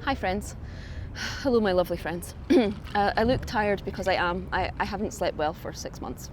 Hi friends. Hello my lovely friends. I look tired because I am. I haven't slept well for 6 months.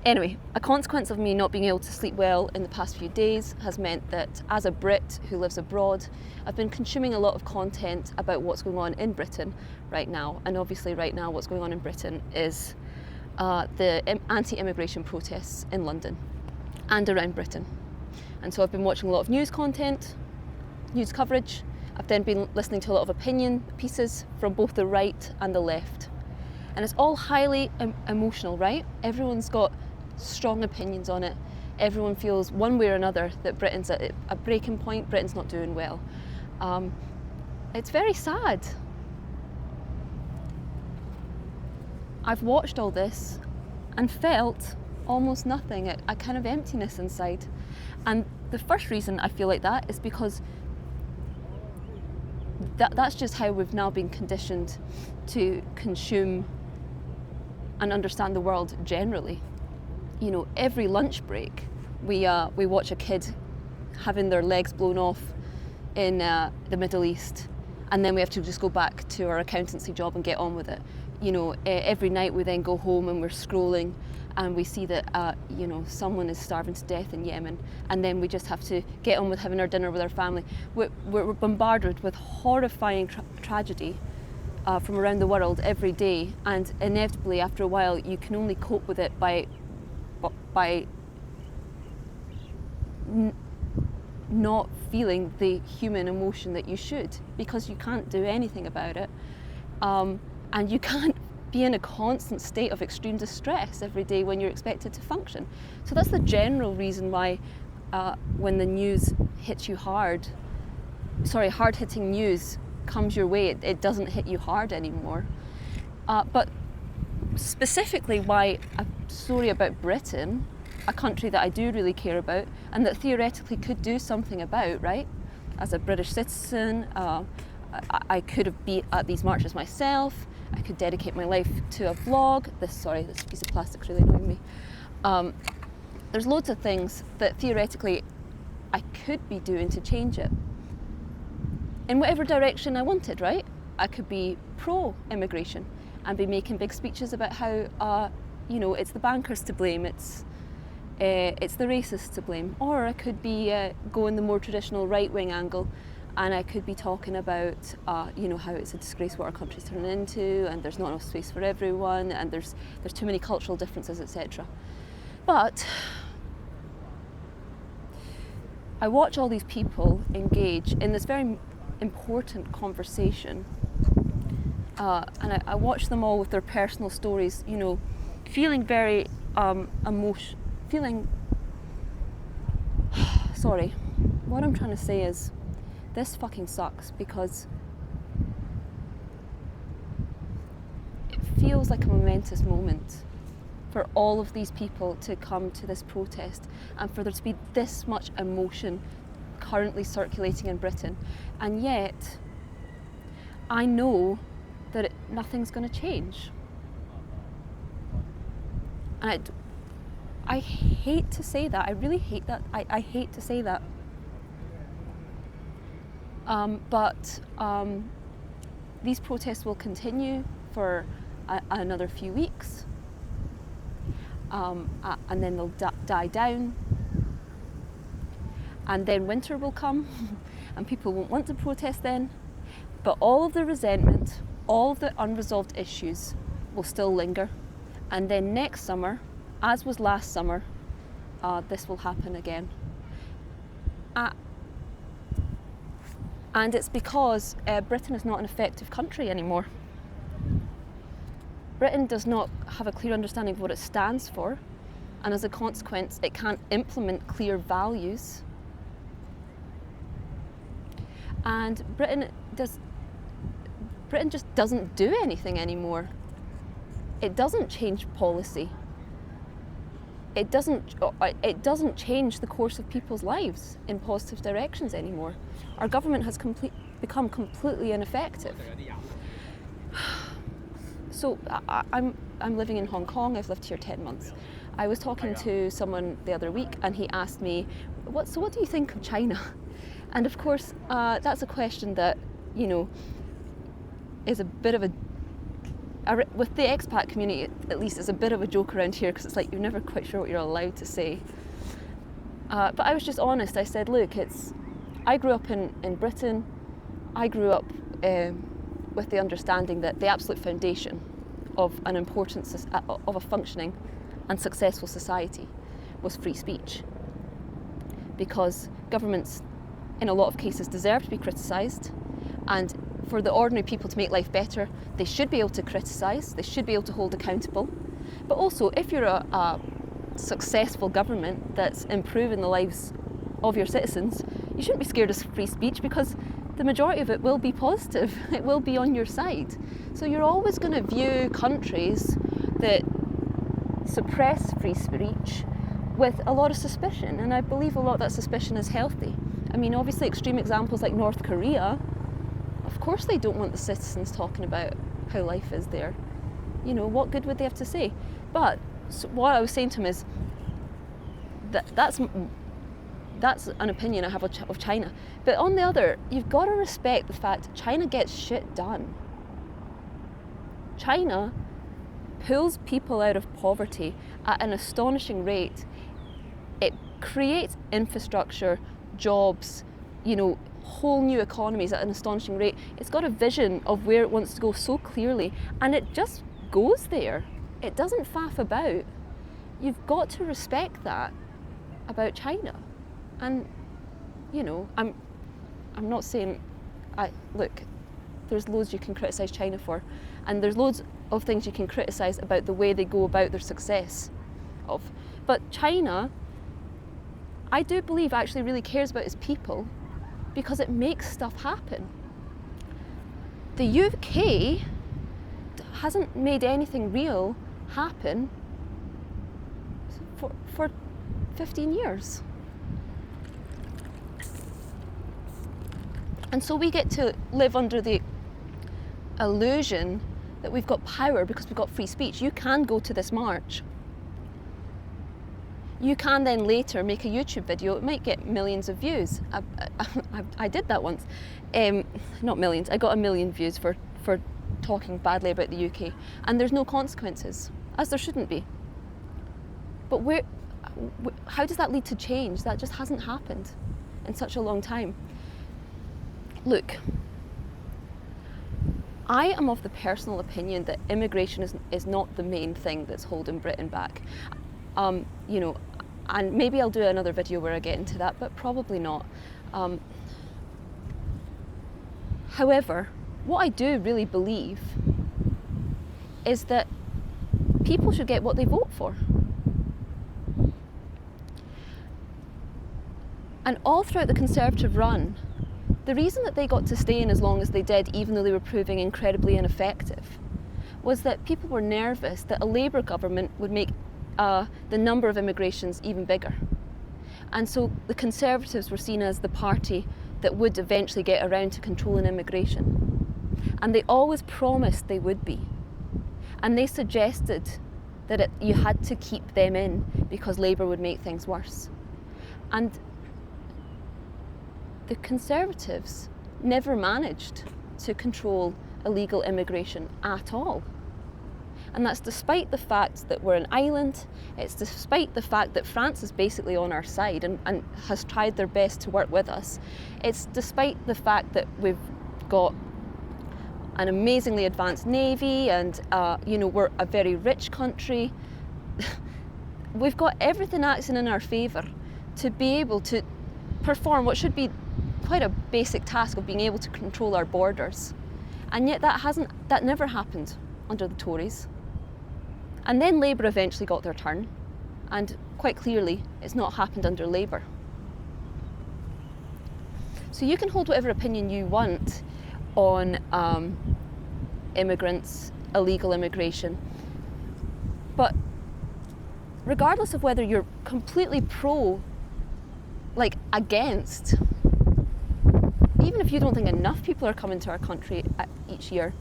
Anyway, a consequence of me not being able to sleep well in the past few days has meant that as a Brit who lives abroad, I've been consuming a lot of content about what's going on in Britain right now. And obviously right now what's going on in Britain is the anti-immigration protests in London and around Britain. And so I've been watching a lot of news content, news coverage. I've then been listening to a lot of opinion pieces from both the right and the left. And it's all highly emotional, right? Everyone's got strong opinions on it. Everyone feels one way or another that Britain's at a breaking point, Britain's not doing well. It's very sad. I've watched all this and felt almost nothing, a kind of emptiness inside. And the first reason I feel like that is because that's just how we've now been conditioned to consume and understand the world generally. You know, every lunch break we watch a kid having their legs blown off in the Middle East, and then we have to just go back to our accountancy job and get on with it. You know, every night we then go home and we're scrolling and we see that someone is starving to death in Yemen, and then we just have to get on with having our dinner with our family. We're bombarded with horrifying tragedy from around the world every day, and inevitably after a while you can only cope with it by not feeling the human emotion that you should, because you can't do anything about it, and you can't be in a constant state of extreme distress every day when you're expected to function. So that's the general reason why when the news hits you hard-hitting news comes your way, it doesn't hit you hard anymore. But specifically why a story about Britain, a country that I do really care about and that theoretically could do something about, right? As a British citizen, I could have been at these marches myself. I could dedicate my life to a vlog. This piece of plastic's really annoying me. There's loads of things that theoretically I could be doing to change it in whatever direction I wanted, right? I could be pro-immigration and be making big speeches about how it's the bankers to blame, it's the racists to blame. Or I could be going the more traditional right-wing angle, and I could be talking about how it's a disgrace what our country's turning into, and there's not enough space for everyone, and there's too many cultural differences, etc. But I watch all these people engage in this very important conversation, and I watch them all with their personal stories, feeling very sorry, what I'm trying to say is this fucking sucks, because it feels like a momentous moment for all of these people to come to this protest and for there to be this much emotion currently circulating in Britain. And yet, I know that nothing's going to change. And I hate to say that. I really hate that. I hate to say that. But these protests will continue for another few weeks, and then they'll die down, and then winter will come and people won't want to protest then, but all of the resentment, all of the unresolved issues will still linger, and then next summer, as was last summer, this will happen again. And it's because Britain is not an effective country anymore. Britain does not have a clear understanding of what it stands for, and as a consequence, it can't implement clear values. And Britain just doesn't do anything anymore. It doesn't change policy. It doesn't change the course of people's lives in positive directions anymore. Our government has become completely ineffective. So I'm living in Hong Kong. I've lived here 10 months. I was talking to someone the other week, and he asked me, what do you think of China? And of course, that's a question that you know, is a bit of with the expat community at least, it's a bit of a joke around here, because it's like you're never quite sure what you're allowed to say. But I was just honest. I said, look, I grew up in Britain. I grew up with the understanding that the absolute foundation of of a functioning and successful society was free speech, because governments in a lot of cases deserve to be criticised, and for the ordinary people to make life better, they should be able to criticise, they should be able to hold accountable. But also, if you're a successful government that's improving the lives of your citizens, you shouldn't be scared of free speech, because the majority of it will be positive. It will be on your side. So you're always going to view countries that suppress free speech with a lot of suspicion, and I believe a lot of that suspicion is healthy. I mean, obviously extreme examples like North Korea, of course they don't want the citizens talking about how life is there. You know, what good would they have to say? But what I was saying to him is that's an opinion I have of China. But on the other, you've got to respect the fact China gets shit done. China pulls people out of poverty at an astonishing rate. It creates infrastructure, jobs, you know, whole new economies at an astonishing rate. It's got a vision of where it wants to go so clearly, and it just goes there. It doesn't faff about. You've got to respect that about China. And, you know, I'm not saying, look, there's loads you can criticise China for, and there's loads of things you can criticise about the way they go about their success of. But China, I do believe, actually really cares about its people, because it makes stuff happen. The UK hasn't made anything real happen for 15 years. And so we get to live under the illusion that we've got power because we've got free speech. You can go to this march. You can then later make a YouTube video. It might get millions of views. I did that once. Not millions. I got 1 million views for talking badly about the UK. And there's no consequences, as there shouldn't be. But how does that lead to change? That just hasn't happened in such a long time. Look, I am of the personal opinion that immigration is not the main thing that's holding Britain back. You know, and maybe I'll do another video where I get into that, but probably not. However, what I do really believe is that people should get what they vote for. And all throughout the Conservative run, the reason that they got to stay in as long as they did, even though they were proving incredibly ineffective, was that people were nervous that a Labour government would make the number of immigrations even bigger. And so the Conservatives were seen as the party that would eventually get around to controlling immigration. And they always promised they would be. And they suggested that you had to keep them in because Labour would make things worse. And the Conservatives never managed to control illegal immigration at all. And that's despite the fact that we're an island. It's despite the fact that France is basically on our side and has tried their best to work with us. It's despite the fact that we've got an amazingly advanced navy and you know, we're a very rich country. We've got everything acting in our favour to be able to perform what should be quite a basic task of being able to control our borders. And yet that never happened under the Tories. And then Labour eventually got their turn, and quite clearly it's not happened under Labour. So you can hold whatever opinion you want on immigrants, illegal immigration, but regardless of whether you're completely pro, like against, even if you don't think enough people are coming to our country each year,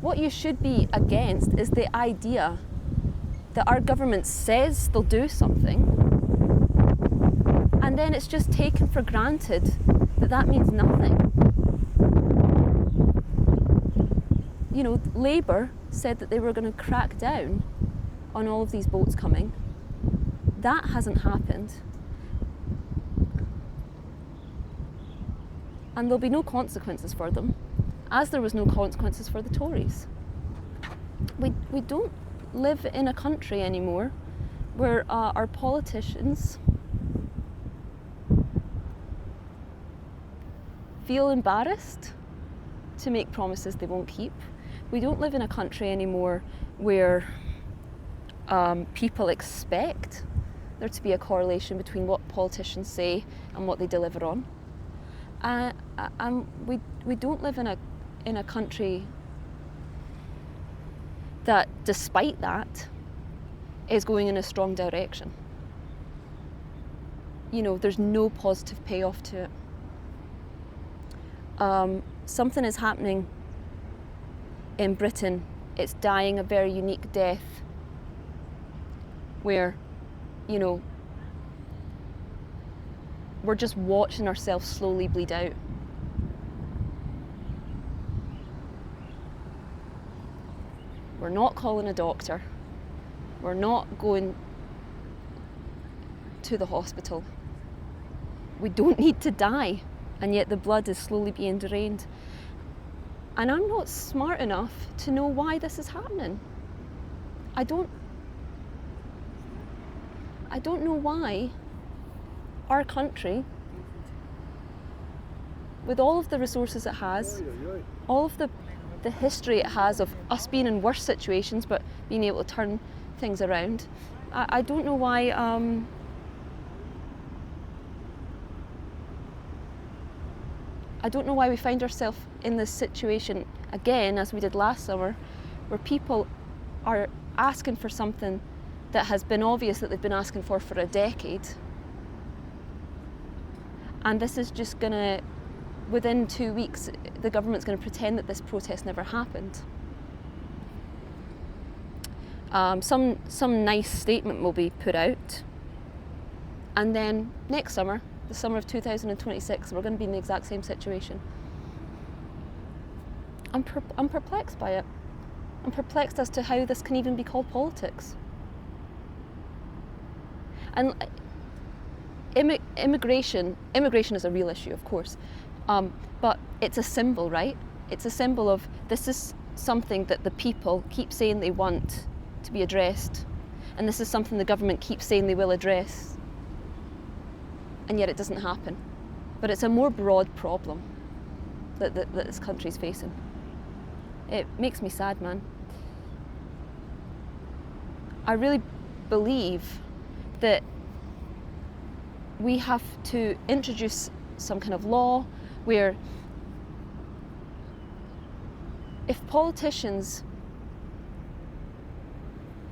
what you should be against is the idea that our government says they'll do something, and then it's just taken for granted that that means nothing. Labour said that they were going to crack down on all of these boats coming. That hasn't happened. And there'll be no consequences for them, as there was no consequences for the Tories. We don't live in a country anymore where our politicians feel embarrassed to make promises they won't keep. We don't live in a country anymore where people expect there to be a correlation between what politicians say and what they deliver on. And we don't live in a country that, despite that, is going in a strong direction. There's no positive payoff to it. Something is happening in Britain. It's dying a very unique death where, we're just watching ourselves slowly bleed out. We're not calling a doctor. We're not going to the hospital. We don't need to die, and yet the blood is slowly being drained. And I'm not smart enough to know why this is happening. I don't know why our country, with all of the resources it has, all of the history it has of us being in worse situations but being able to turn things around, I don't know why we find ourselves in this situation again, as we did last summer, where people are asking for something that has been obvious that they've been asking for a decade. And this is just going to, within 2 weeks, the government's going to pretend that this protest never happened. Some nice statement will be put out. And then next summer, the summer of 2026, we're going to be in the exact same situation. I'm perplexed by it. I'm perplexed as to how this can even be called politics. And immigration is a real issue, of course, but it's a symbol, right? It's a symbol of, this is something that the people keep saying they want to be addressed, and this is something the government keeps saying they will address, and yet it doesn't happen. But it's a more broad problem that this country's facing. It makes me sad, man. I really believe that we have to introduce some kind of law where if politicians,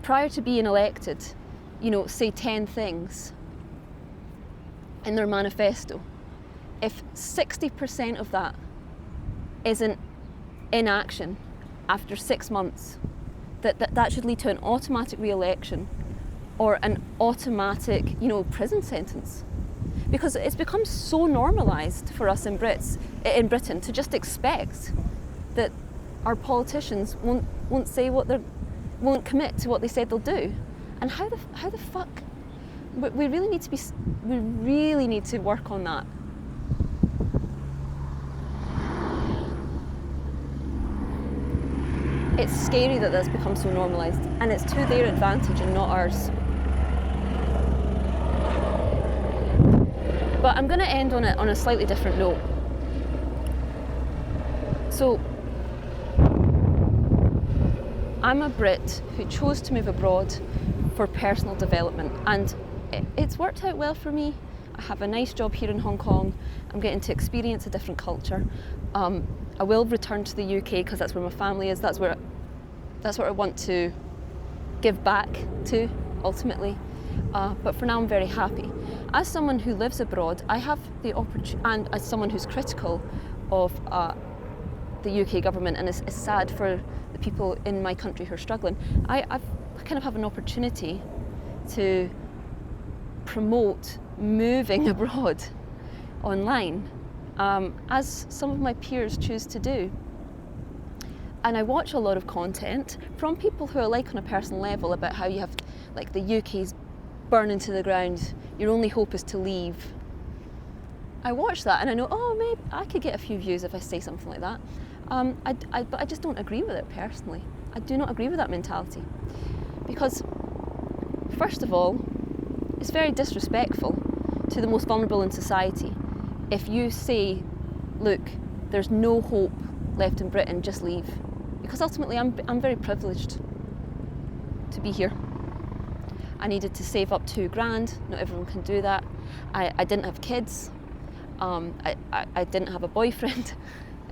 prior to being elected, say 10 things in their manifesto, if 60% of that isn't in action after 6 months, that should lead to an automatic re-election or an automatic, prison sentence. Because it's become so normalised for us in Britain to just expect that our politicians won't say won't commit to what they said they'll do. And how the fuck? We really need to work on that. It's scary that that's become so normalised, and it's to their advantage and not ours. But I'm going to end on a slightly different note. So, I'm a Brit who chose to move abroad for personal development, and it's worked out well for me. I have a nice job here in Hong Kong. I'm getting to experience a different culture. I will return to the UK because that's where my family is. That's what I want to give back to, ultimately. But for now, I'm very happy. As someone who lives abroad, I have the opportunity, and as someone who's critical of the UK government, and is sad for the people in my country who are struggling, I kind of have an opportunity to promote moving abroad online, as some of my peers choose to do. And I watch a lot of content from people who are like on a personal level about how you have like the UK's burning to the ground, your only hope is to leave. I watch that and I know, oh, maybe I could get a few views if I say something like that. But I just don't agree with it personally. I do not agree with that mentality. Because, first of all, it's very disrespectful to the most vulnerable in society if you say, look, there's no hope left in Britain, just leave. Because ultimately I'm very privileged to be here. I needed to save up £2,000, not everyone can do that. I didn't have kids, I didn't have a boyfriend.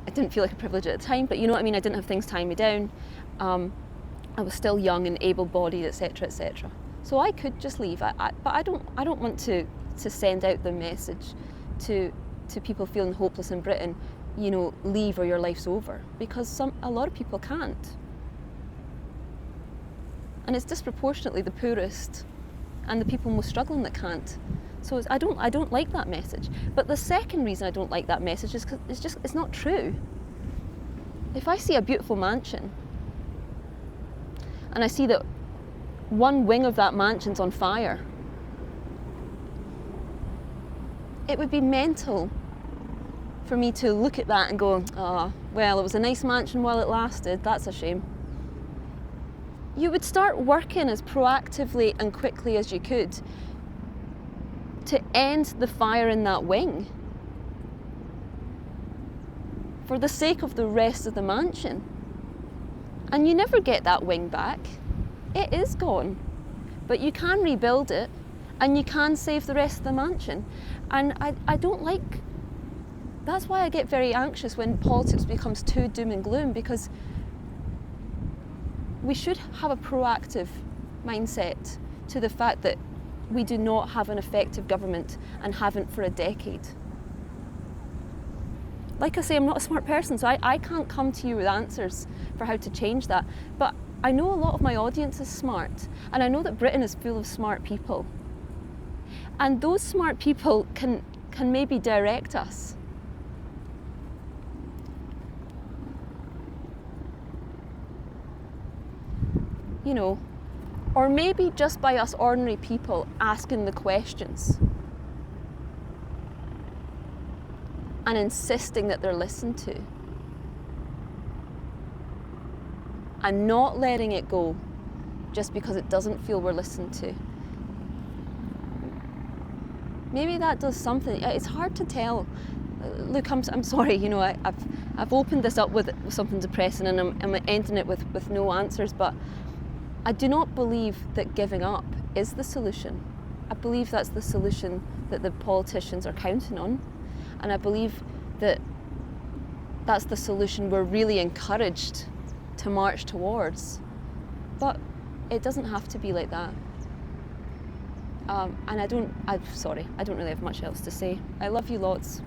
I didn't feel like a privilege at the time, but you know what I mean, I didn't have things tying me down. I was still young and able-bodied, etc., etc. So I could just leave, but I don't want to send out the message to people feeling hopeless in Britain, you know, leave or your life's over, because a lot of people can't. And it's disproportionately the poorest and the people most struggling that can't. So I don't like that message. But the second reason I don't like that message is because it's not true. If I see a beautiful mansion and I see that one wing of that mansion's on fire, it would be mental for me to look at that and go, oh, well, it was a nice mansion while it lasted, that's a shame. You would start working as proactively and quickly as you could to end the fire in that wing for the sake of the rest of the mansion. And you never get that wing back. It is gone. But you can rebuild it and you can save the rest of the mansion. And I don't like, that's why I get very anxious when politics becomes too doom and gloom, because we should have a proactive mindset to the fact that we do not have an effective government and haven't for a decade. Like I say, I'm not a smart person, so I can't come to you with answers for how to change that. But I know a lot of my audience is smart, and I know that Britain is full of smart people. And those smart people can maybe direct us. You know, or maybe just by us ordinary people asking the questions and insisting that they're listened to and not letting it go just because it doesn't feel we're listened to. Maybe that does something. It's hard to tell. Look, I'm sorry, you know, I've opened this up with something depressing and I'm ending it with no answers, but I do not believe that giving up is the solution. I believe that's the solution that the politicians are counting on. And I believe that that's the solution we're really encouraged to march towards. But it doesn't have to be like that. And I don't really have much else to say. I love you lots.